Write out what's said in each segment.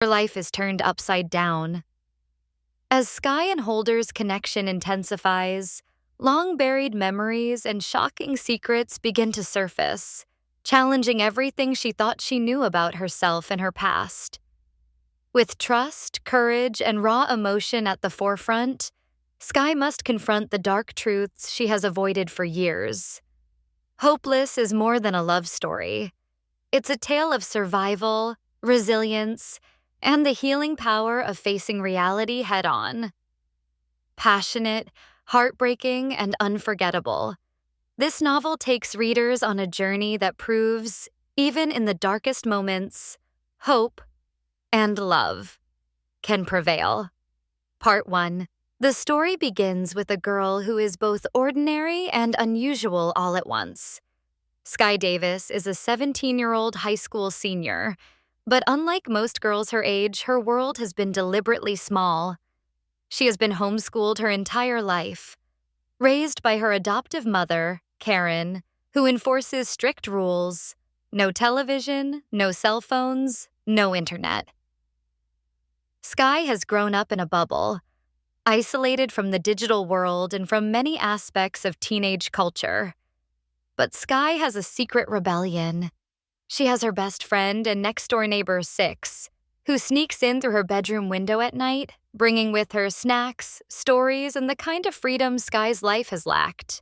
Her life is turned upside down. As Sky and Holder's connection intensifies, long-buried memories and shocking secrets begin to surface, challenging everything she thought she knew about herself and her past. With trust, courage, and raw emotion at the forefront, Sky must confront the dark truths she has avoided for years. Hopeless is more than a love story. It's a tale of survival, resilience, and the healing power of facing reality head-on. Passionate, heartbreaking, and unforgettable, this novel takes readers on a journey that proves, even in the darkest moments, hope and love can prevail. Part 1. The story begins with a girl who is both ordinary and unusual all at once. Sky Davis is a 17-year-old high school senior, but unlike most girls her age, her world has been deliberately small. She has been homeschooled her entire life, raised by her adoptive mother, Karen, who enforces strict rules: no television, no cell phones, no internet. Sky has grown up in a bubble, isolated from the digital world and from many aspects of teenage culture. But Sky has a secret rebellion. She has her best friend and next-door neighbor, Six, who sneaks in through her bedroom window at night, bringing with her snacks, stories, and the kind of freedom Sky's life has lacked.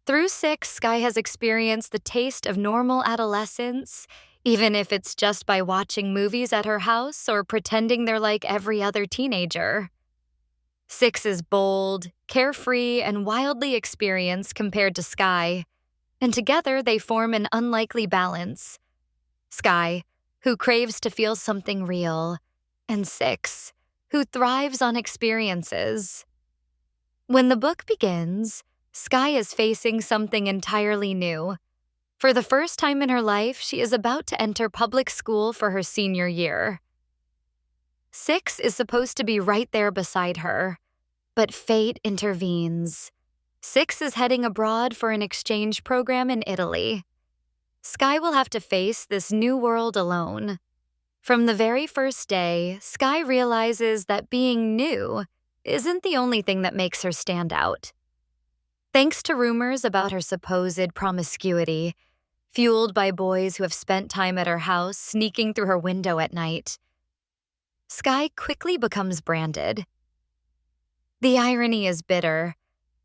Through Six, Sky has experienced the taste of normal adolescence, even if it's just by watching movies at her house or pretending they're like every other teenager. Six is bold, carefree, and wildly experienced compared to Sky, and together they form an unlikely balance. Sky, who craves to feel something real, and Six, who thrives on experiences. When the book begins, Sky is facing something entirely new. For the first time in her life, she is about to enter public school for her senior year. Six is supposed to be right there beside her, but fate intervenes. Six is heading abroad for an exchange program in Italy. Sky will have to face this new world alone. From the very first day, Sky realizes that being new isn't the only thing that makes her stand out. Thanks to rumors about her supposed promiscuity, fueled by boys who have spent time at her house sneaking through her window at night, Sky quickly becomes branded. The irony is bitter.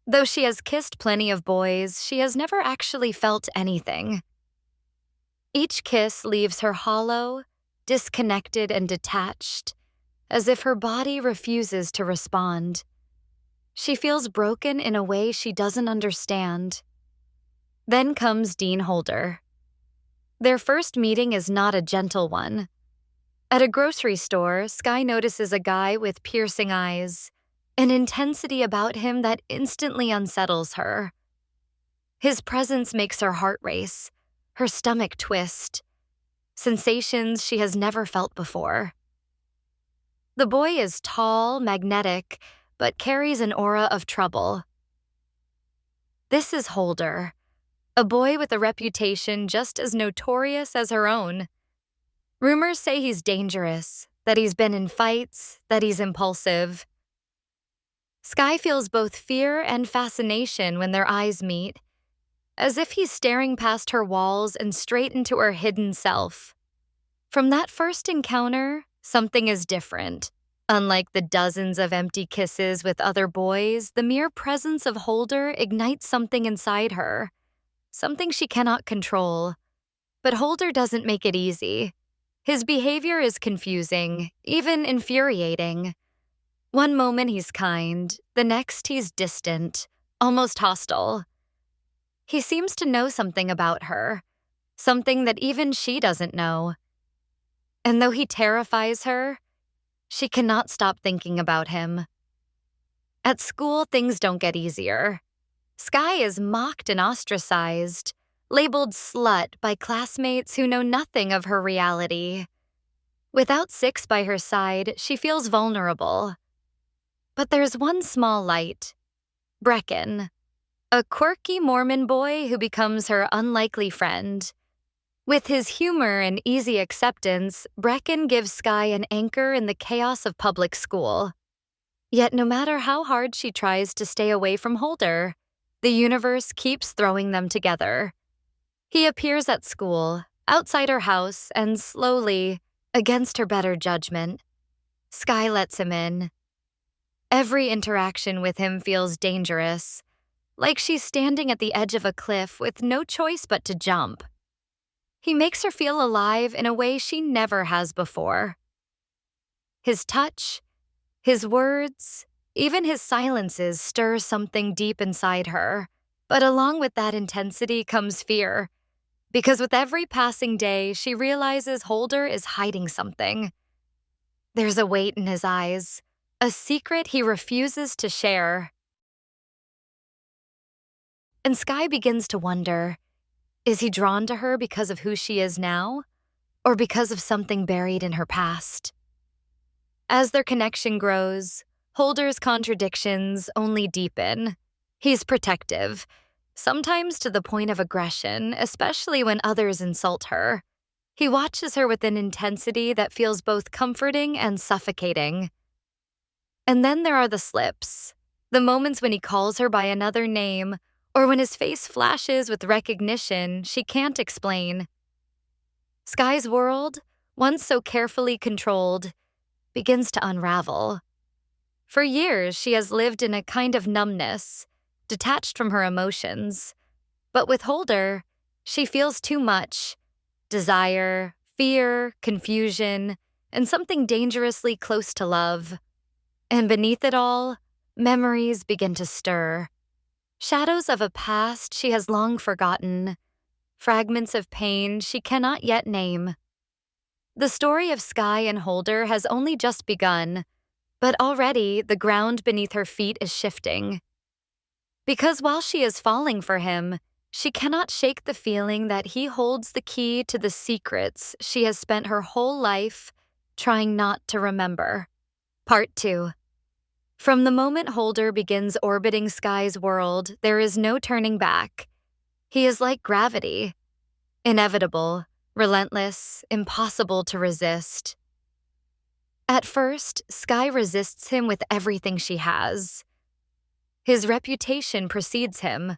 Though she has kissed plenty of boys, she has never actually felt anything. Each kiss leaves her hollow, disconnected, and detached, as if her body refuses to respond. She feels broken in a way she doesn't understand. Then comes Dean Holder. Their first meeting is not a gentle one. At a grocery store, Sky notices a guy with piercing eyes, an intensity about him that instantly unsettles her. His presence makes her heart race, her stomach twist, sensations she has never felt before. The boy is tall, magnetic, but carries an aura of trouble. This is Holder, a boy with a reputation just as notorious as her own. Rumors say he's dangerous, that he's been in fights, that he's impulsive. Sky feels both fear and fascination when their eyes meet, as if he's staring past her walls and straight into her hidden self. From that first encounter, something is different. Unlike the dozens of empty kisses with other boys, the mere presence of Holder ignites something inside her, something she cannot control. But Holder doesn't make it easy. His behavior is confusing, even infuriating. One moment he's kind, the next he's distant, almost hostile. He seems to know something about her, something that even she doesn't know. And though he terrifies her, she cannot stop thinking about him. At school, things don't get easier. Sky is mocked and ostracized, labeled slut by classmates who know nothing of her reality. Without Six by her side, she feels vulnerable. But there's one small light: Brecken, a quirky Mormon boy who becomes her unlikely friend. With his humor and easy acceptance, Brecken gives Skye an anchor in the chaos of public school. Yet no matter how hard she tries to stay away from Holder, the universe keeps throwing them together. He appears at school, outside her house, and slowly, against her better judgment, Skye lets him in. Every interaction with him feels dangerous, like she's standing at the edge of a cliff with no choice but to jump. He makes her feel alive in a way she never has before. His touch, his words, even his silences stir something deep inside her. But along with that intensity comes fear, because with every passing day, she realizes Holder is hiding something. There's a weight in his eyes, a secret he refuses to share. And Skye begins to wonder, is he drawn to her because of who she is now, or because of something buried in her past? As their connection grows, Holder's contradictions only deepen. He's protective, sometimes to the point of aggression, especially when others insult her. He watches her with an intensity that feels both comforting and suffocating. And then there are the slips, the moments when he calls her by another name, or when his face flashes with recognition she can't explain. Skye's world, once so carefully controlled, begins to unravel. For years, she has lived in a kind of numbness, detached from her emotions. But with Holder, she feels too much: desire, fear, confusion, and something dangerously close to love. And beneath it all, memories begin to stir. Shadows of a past she has long forgotten, fragments of pain she cannot yet name. The story of Skye and Holder has only just begun, but already the ground beneath her feet is shifting. Because while she is falling for him, she cannot shake the feeling that he holds the key to the secrets she has spent her whole life trying not to remember. Part 2. From the moment Holder begins orbiting Skye's world, there is no turning back. He is like gravity, inevitable, relentless, impossible to resist. At first, Skye resists him with everything she has. His reputation precedes him.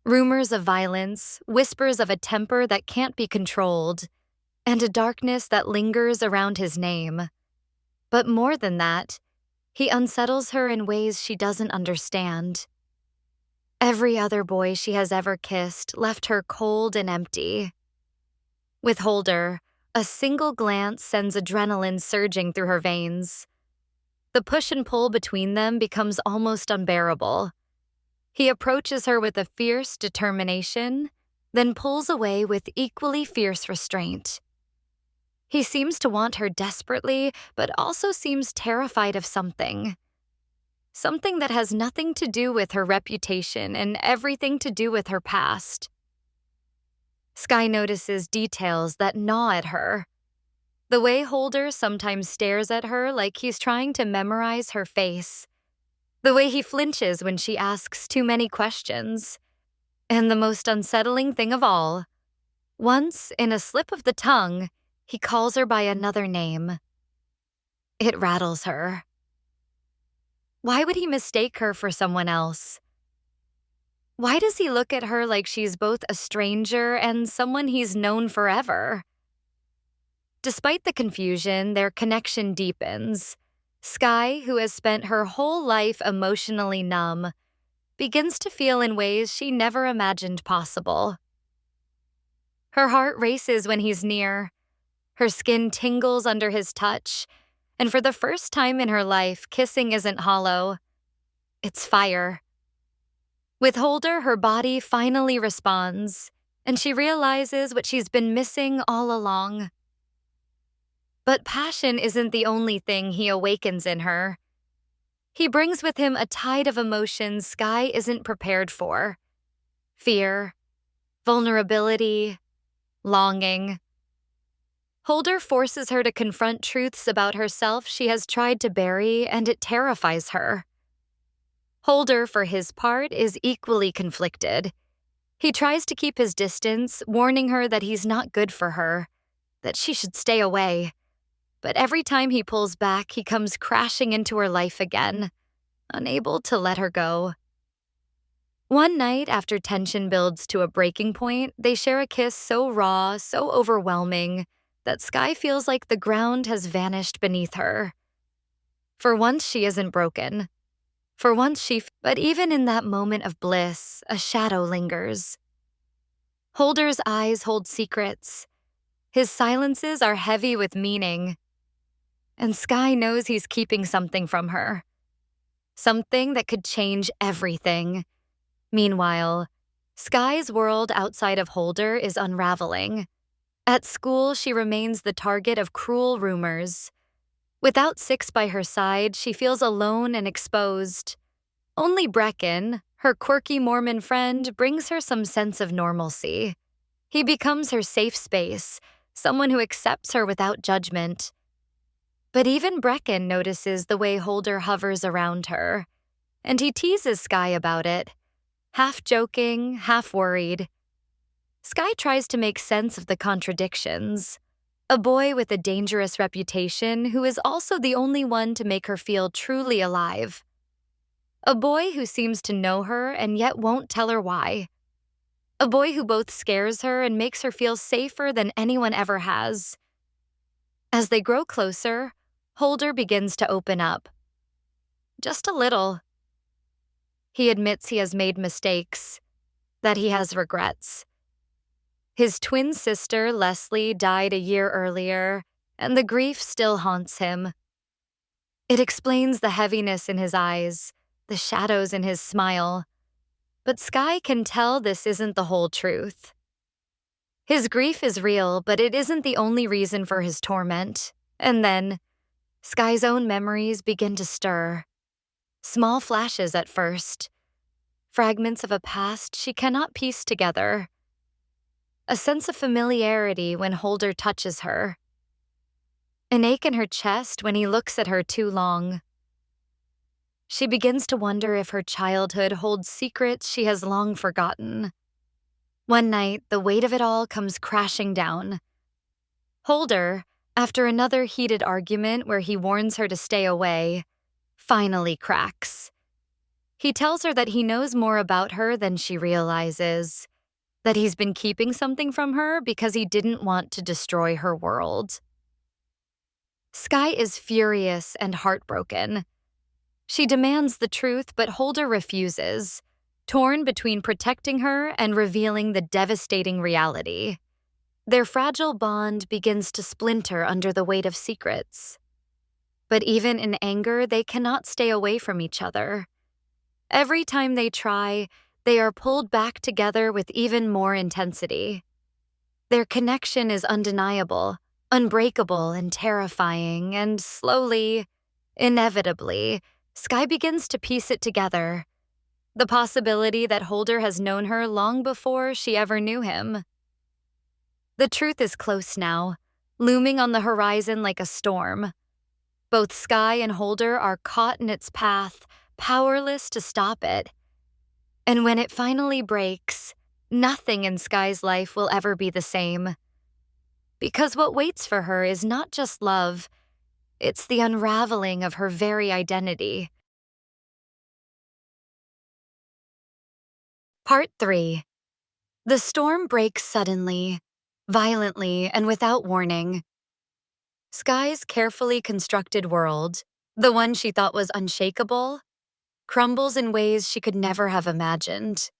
Rumors of violence, whispers of a temper that can't be controlled, and a darkness that lingers around his name. But more than that, he unsettles her in ways she doesn't understand. Every other boy she has ever kissed left her cold and empty. With Holder, a single glance sends adrenaline surging through her veins. The push and pull between them becomes almost unbearable. He approaches her with a fierce determination, then pulls away with equally fierce restraint. He seems to want her desperately, but also seems terrified of something. Something that has nothing to do with her reputation and everything to do with her past. Skye notices details that gnaw at her. The way Holder sometimes stares at her like he's trying to memorize her face. The way he flinches when she asks too many questions. And the most unsettling thing of all, once, in a slip of the tongue, he calls her by another name. It rattles her. Why would he mistake her for someone else? Why does he look at her like she's both a stranger and someone he's known forever? Despite the confusion, their connection deepens. Skye, who has spent her whole life emotionally numb, begins to feel in ways she never imagined possible. Her heart races when he's near. Her skin tingles under his touch, and for the first time in her life, kissing isn't hollow. It's fire. With Holder, her body finally responds, and she realizes what she's been missing all along. But passion isn't the only thing he awakens in her. He brings with him a tide of emotions Skye isn't prepared for. Fear, vulnerability, longing. Holder forces her to confront truths about herself she has tried to bury, and it terrifies her. Holder, for his part, is equally conflicted. He tries to keep his distance, warning her that he's not good for her, that she should stay away. But every time he pulls back, he comes crashing into her life again, unable to let her go. One night, after tension builds to a breaking point, they share a kiss so raw, so overwhelming, that Sky feels like the ground has vanished beneath her. For once, she isn't broken. For once, but even in that moment of bliss, a shadow lingers. Holder's eyes hold secrets. His silences are heavy with meaning. And Sky knows he's keeping something from her. Something that could change everything. Meanwhile, Sky's world outside of Holder is unraveling. At school, she remains the target of cruel rumors. Without Six by her side, she feels alone and exposed. Only Brecken, her quirky Mormon friend, brings her some sense of normalcy. He becomes her safe space, someone who accepts her without judgment. But even Brecken notices the way Holder hovers around her, and he teases Sky about it, half joking, half worried. Sky tries to make sense of the contradictions. A boy with a dangerous reputation who is also the only one to make her feel truly alive. A boy who seems to know her and yet won't tell her why. A boy who both scares her and makes her feel safer than anyone ever has. As they grow closer, Holder begins to open up. Just a little. He admits he has made mistakes, that he has regrets. His twin sister, Leslie, died a year earlier, and the grief still haunts him. It explains the heaviness in his eyes, the shadows in his smile. But Sky can tell this isn't the whole truth. His grief is real, but it isn't the only reason for his torment. And then, Sky's own memories begin to stir. Small flashes at first. Fragments of a past she cannot piece together. A sense of familiarity when Holder touches her. An ache in her chest when he looks at her too long. She begins to wonder if her childhood holds secrets she has long forgotten. One night, the weight of it all comes crashing down. Holder, after another heated argument where he warns her to stay away, finally cracks. He tells her that he knows more about her than she realizes, that he's been keeping something from her because he didn't want to destroy her world. Sky is furious and heartbroken. She demands the truth, but Holder refuses, torn between protecting her and revealing the devastating reality. Their fragile bond begins to splinter under the weight of secrets. But even in anger, they cannot stay away from each other. Every time they try, they are pulled back together with even more intensity. Their connection is undeniable, unbreakable, and terrifying, and slowly, inevitably, Sky begins to piece it together. The possibility that Holder has known her long before she ever knew him. The truth is close now, looming on the horizon like a storm. Both Sky and Holder are caught in its path, powerless to stop it. And when it finally breaks, nothing in Sky's life will ever be the same. Because what waits for her is not just love, it's the unraveling of her very identity. Part 3. The storm breaks suddenly, violently, and without warning. Sky's carefully constructed world, the one she thought was unshakable, crumbles in ways she could never have imagined.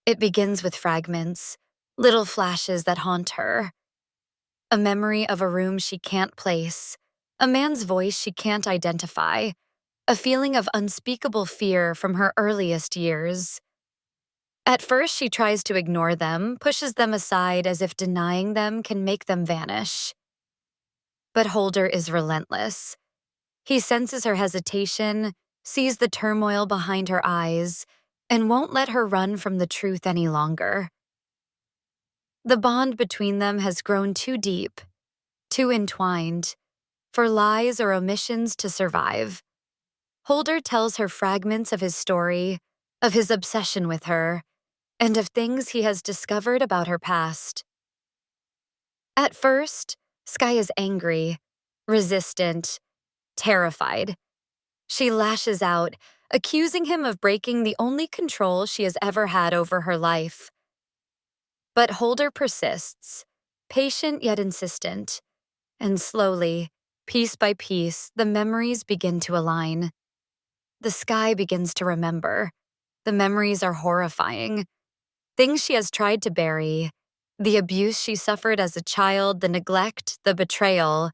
It begins with fragments, little flashes that haunt her. A memory of a room she can't place, a man's voice she can't identify, a feeling of unspeakable fear from her earliest years. At first, she tries to ignore them, pushes them aside as if denying them can make them vanish. But Holder is relentless. He senses her hesitation, sees the turmoil behind her eyes, and won't let her run from the truth any longer. The bond between them has grown too deep, too entwined, for lies or omissions to survive. Holder tells her fragments of his story, of his obsession with her, and of things he has discovered about her past. At first, Sky is angry, resistant, terrified. She lashes out, accusing him of breaking the only control she has ever had over her life. But Holder persists, patient yet insistent, and slowly, piece by piece, the memories begin to align. The Sky begins to remember. The memories are horrifying. Things she has tried to bury, the abuse she suffered as a child, the neglect, the betrayal,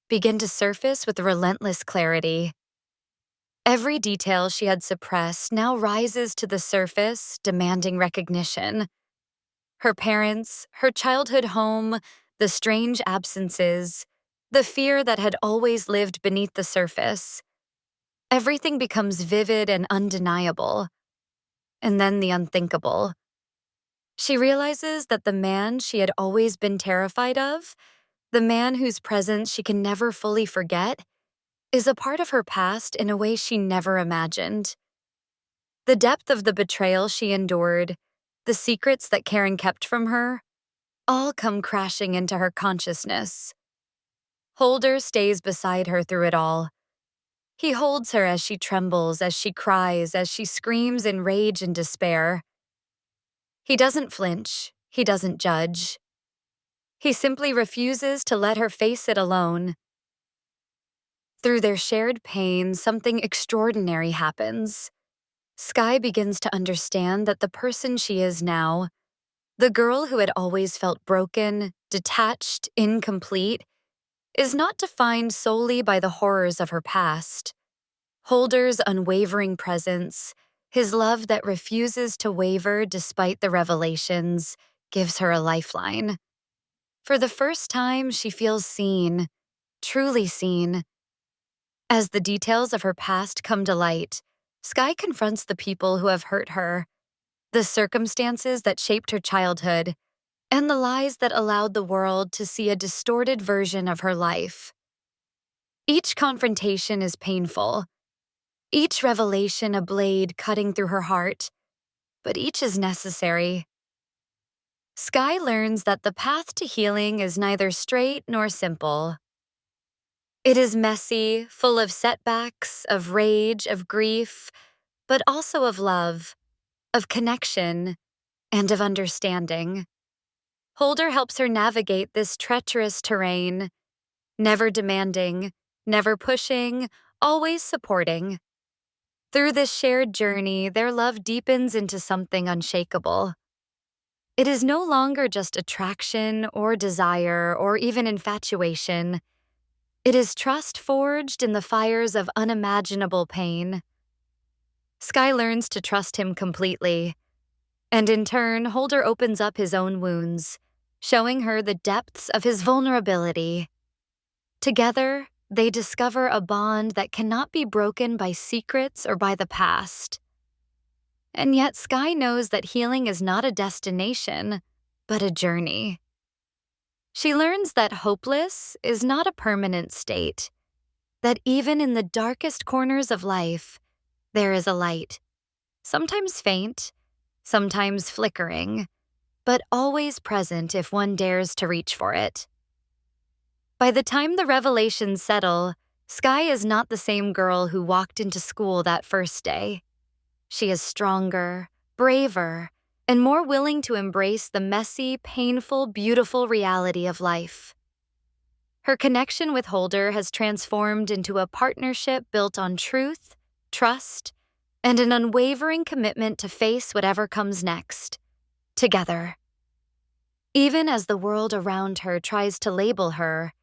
begin to surface with relentless clarity. Every detail she had suppressed now rises to the surface, demanding recognition. Her parents, her childhood home, the strange absences, the fear that had always lived beneath the surface. Everything becomes vivid and undeniable. And then the unthinkable. She realizes that the man she had always been terrified of, the man whose presence she can never fully forget, is a part of her past in a way she never imagined. The depth of the betrayal she endured, the secrets that Karen kept from her, all come crashing into her consciousness. Holder stays beside her through it all. He holds her as she trembles, as she cries, as she screams in rage and despair. He doesn't flinch. He doesn't judge. He simply refuses to let her face it alone. Through their shared pain, something extraordinary happens. Sky begins to understand that the person she is now, the girl who had always felt broken, detached, incomplete, is not defined solely by the horrors of her past. Holder's unwavering presence, his love that refuses to waver despite the revelations, gives her a lifeline. For the first time, she feels seen, truly seen. As the details of her past come to light, Sky confronts the people who have hurt her, the circumstances that shaped her childhood, and the lies that allowed the world to see a distorted version of her life. Each confrontation is painful, each revelation a blade cutting through her heart, but each is necessary. Sky learns that the path to healing is neither straight nor simple. It is messy, full of setbacks, of rage, of grief, but also of love, of connection, and of understanding. Holder helps her navigate this treacherous terrain, never demanding, never pushing, always supporting. Through this shared journey, their love deepens into something unshakable. It is no longer just attraction or desire or even infatuation. It is trust forged in the fires of unimaginable pain. Sky learns to trust him completely, and in turn, Holder opens up his own wounds, showing her the depths of his vulnerability. Together, they discover a bond that cannot be broken by secrets or by the past. And yet Sky knows that healing is not a destination, but a journey. She learns that hopeless is not a permanent state, that even in the darkest corners of life, there is a light, sometimes faint, sometimes flickering, but always present if one dares to reach for it. By the time the revelations settle, Sky is not the same girl who walked into school that first day. She is stronger, braver, and more willing to embrace the messy, painful, beautiful reality of life. Her connection with Holder has transformed into a partnership built on truth, trust, and an unwavering commitment to face whatever comes next, together. Even as the world around her tries to label her,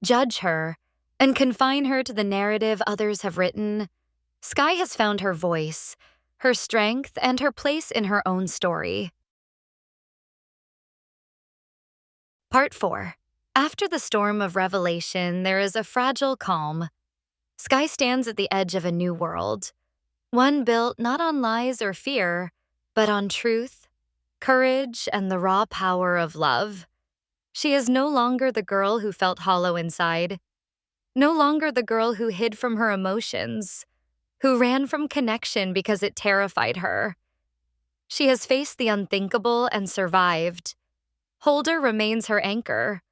judge her, and confine her to the narrative others have written, Sky has found her voice, her strength, and her place in her own story. Part 4. After the storm of revelation, there is a fragile calm. Sky stands at the edge of a new world, one built not on lies or fear, but on truth, courage, and the raw power of love. She is no longer the girl who felt hollow inside, no longer the girl who hid from her emotions, who ran from connection because it terrified her. She has faced the unthinkable and survived. Holder remains her anchor.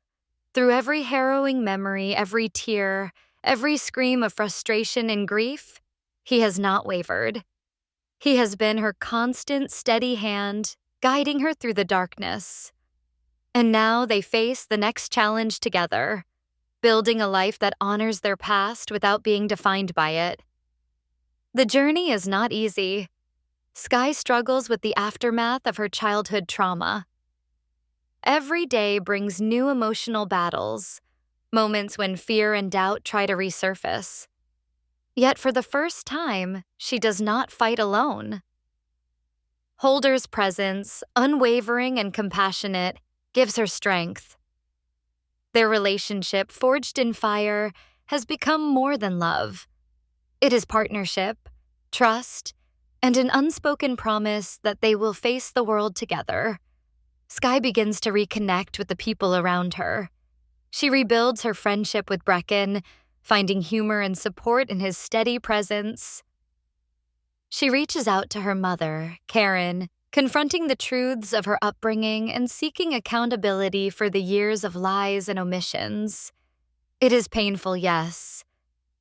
Through every harrowing memory, every tear, every scream of frustration and grief, he has not wavered. He has been her constant, steady hand, guiding her through the darkness. And now they face the next challenge together, building a life that honors their past without being defined by it. The journey is not easy. Sky struggles with the aftermath of her childhood trauma. Every day brings new emotional battles, moments when fear and doubt try to resurface. Yet for the first time, she does not fight alone. Holder's presence, unwavering and compassionate, gives her strength. Their relationship, forged in fire, has become more than love. It is partnership, trust, and an unspoken promise that they will face the world together. Sky begins to reconnect with the people around her. She rebuilds her friendship with Brecken, finding humor and support in his steady presence. She reaches out to her mother, Karen, confronting the truths of her upbringing and seeking accountability for the years of lies and omissions. It is painful, yes,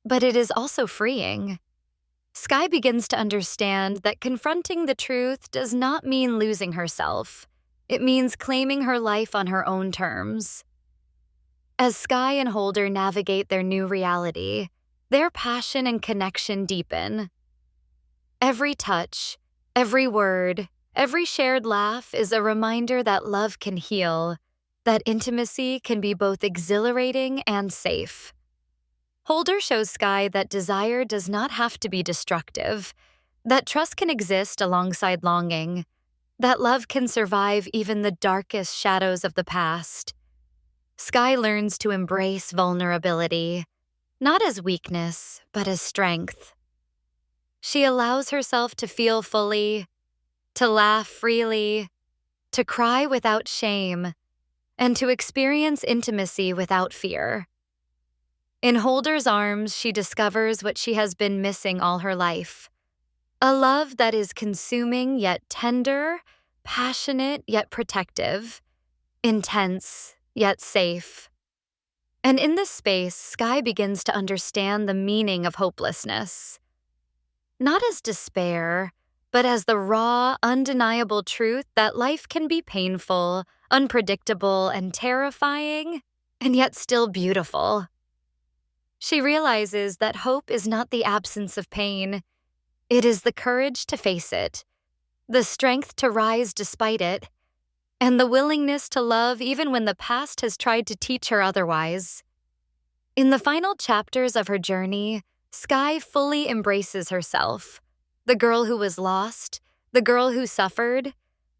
but it is also freeing. Sky begins to understand that confronting the truth does not mean losing herself. It means claiming her life on her own terms. As Sky and Holder navigate their new reality, their passion and connection deepen. Every touch, every word, every shared laugh is a reminder that love can heal, that intimacy can be both exhilarating and safe. Holder shows Sky that desire does not have to be destructive, that trust can exist alongside longing, that love can survive even the darkest shadows of the past. Sky learns to embrace vulnerability, not as weakness, but as strength. She allows herself to feel fully, to laugh freely, to cry without shame, and to experience intimacy without fear. In Holder's arms, she discovers what she has been missing all her life. A love that is consuming yet tender, passionate yet protective, intense yet safe. And in this space, Sky begins to understand the meaning of hopelessness. Not as despair, but as the raw, undeniable truth that life can be painful, unpredictable, and terrifying, and yet still beautiful. She realizes that hope is not the absence of pain. It is the courage to face it, the strength to rise despite it, and the willingness to love even when the past has tried to teach her otherwise. In the final chapters of her journey, Sky fully embraces herself, the girl who was lost, the girl who suffered,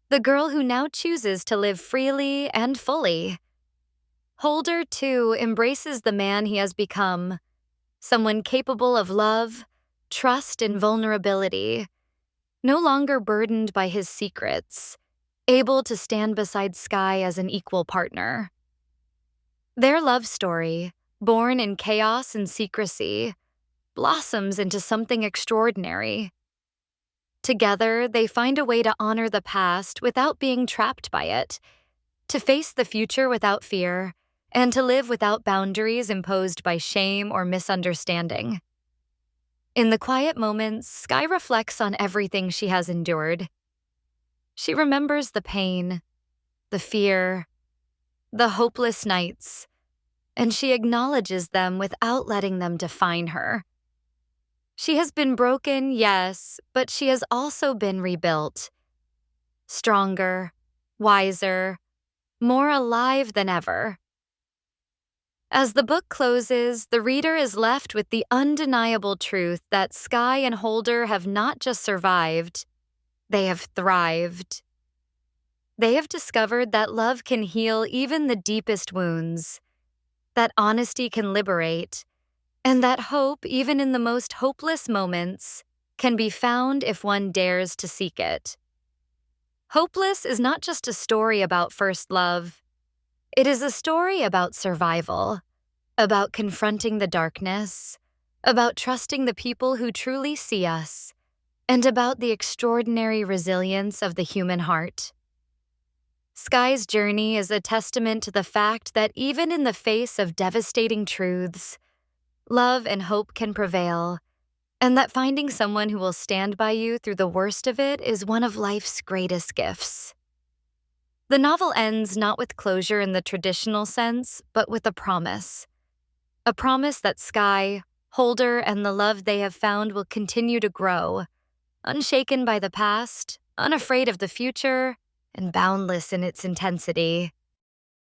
the girl who now chooses to live freely and fully. Holder, too, embraces the man he has become, someone capable of love, trust, and vulnerability, no longer burdened by his secrets, able to stand beside Sky as an equal partner. Their love story, born in chaos and secrecy, blossoms into something extraordinary. Together, they find a way to honor the past without being trapped by it, to face the future without fear, and to live without boundaries imposed by shame or misunderstanding. In the quiet moments, Sky reflects on everything she has endured. She remembers the pain, the fear, the hopeless nights, and she acknowledges them without letting them define her. She has been broken, yes, but she has also been rebuilt. Stronger, wiser, more alive than ever. As the book closes, the reader is left with the undeniable truth that Sky and Holder have not just survived, they have thrived. They have discovered that love can heal even the deepest wounds, that honesty can liberate, and that hope, even in the most hopeless moments, can be found if one dares to seek it. Hopeless is not just a story about first love. It is a story about survival, about confronting the darkness, about trusting the people who truly see us, and about the extraordinary resilience of the human heart. Sky's journey is a testament to the fact that even in the face of devastating truths, love and hope can prevail, and that finding someone who will stand by you through the worst of it is one of life's greatest gifts. The novel ends not with closure in the traditional sense, but with a promise. A promise that Sky, Holder, and the love they have found will continue to grow, unshaken by the past, unafraid of the future, and boundless in its intensity.